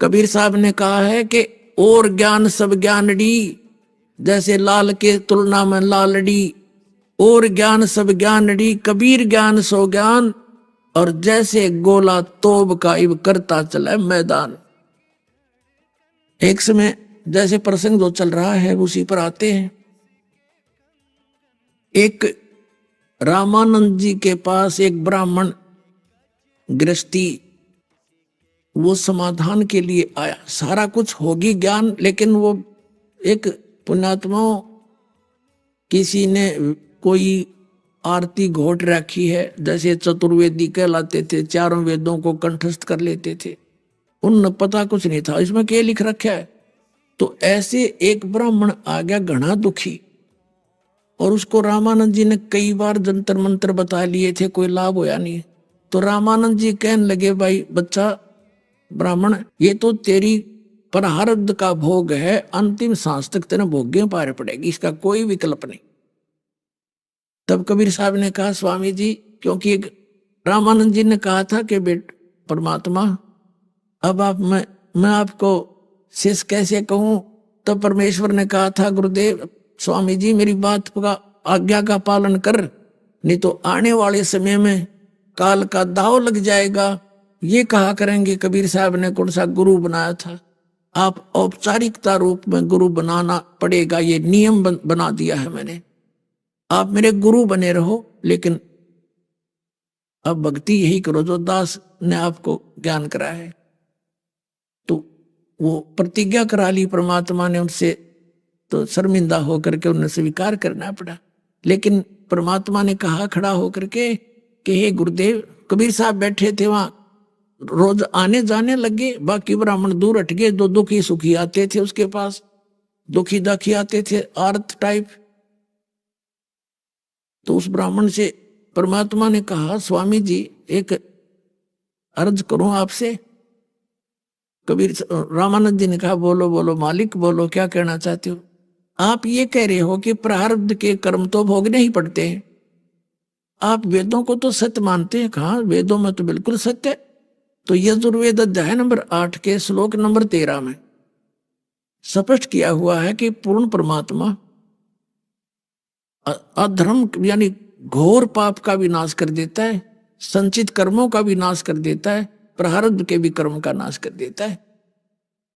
कबीर साहब ने कहा है कि और ज्ञान सब ज्ञानड़ी, जैसे लाल के तुलना में लालड़ी, और ज्ञान सब ज्ञानड़ी, कबीर ज्ञान सो ज्ञान, और जैसे गोला तोब का इब करता चला मैदान। एक समय जैसे प्रसंग जो चल रहा है उसी पर आते हैं। एक रामानंद जी के पास एक ब्राह्मण गृहस्थी वो समाधान के लिए आया। सारा कुछ होगी ज्ञान, लेकिन वो एक पुण्यात्मा, किसी ने कोई आरती घोट रखी है, जैसे चतुर्वेदी कहलाते थे, चारों वेदों को कंठस्थ कर लेते थे, उन पता कुछ नहीं था इसमें क्या लिख रखा है। तो ऐसे एक ब्राह्मण आ गया घना दुखी, और उसको रामानंद जी ने कई बार जंतर मंत्र बता लिए थे, कोई लाभ होया नहीं। तो रामानंद जी कहने लगे, भाई बच्चा ब्राह्मण, ये तो तेरी प्रारब्ध का भोग है, अंतिम सांस तक तेरे भोग्य पार पड़ेगी, इसका कोई विकल्प नहीं। तब कबीर साहब ने कहा, स्वामी जी, क्योंकि रामानंद जी ने कहा था कि बेट परमात्मा, अब आप मैं आपको शेष कैसे कहूं। तब परमेश्वर ने कहा था, गुरुदेव स्वामी जी मेरी बात का आज्ञा का पालन कर, नहीं तो आने वाले समय में काल का दाव लग जाएगा। ये कहा करेंगे कबीर साहब ने कौन सा गुरु बनाया था, आप औपचारिकता रूप में गुरु बनाना पड़ेगा, ये नियम बना दिया है मैंने, आप मेरे गुरु बने रहो, लेकिन अब भक्ति यही करो जो दास ने आपको ज्ञान कराया है। तो वो प्रतिज्ञा करा ली परमात्मा ने उनसे, तो शर्मिंदा होकर के उन्हें स्वीकार करना पड़ा। लेकिन परमात्मा ने कहा खड़ा होकर के कि हे गुरुदेव, कबीर साहब बैठे थे वहां, रोज आने जाने लगे, बाकी ब्राह्मण दूर हट गए, दो दुखी सुखी आते थे उसके पास, दुखी दाखी आते थे आर्त टाइप। तो उस ब्राह्मण से परमात्मा ने कहा, स्वामी जी एक अर्ज करूं आपसे। कबीर रामानंद जी ने कहा, बोलो बोलो मालिक बोलो, क्या कहना चाहते हो। आप ये कह रहे हो कि प्रारब्ध के कर्म तो भोगने ही पड़ते हैं, आप वेदों को तो सत्य मानते हैं। कहा वेदों में तो बिल्कुल सत्य है। तो यजुर्वेद अध्याय नंबर 8 के श्लोक नंबर 13 में स्पष्ट किया हुआ है कि पूर्ण परमात्मा अधर्म यानी घोर पाप का भी नाश कर देता है, संचित कर्मों का भी नाश कर देता है, प्रारब्ध के भी कर्म का नाश कर देता है।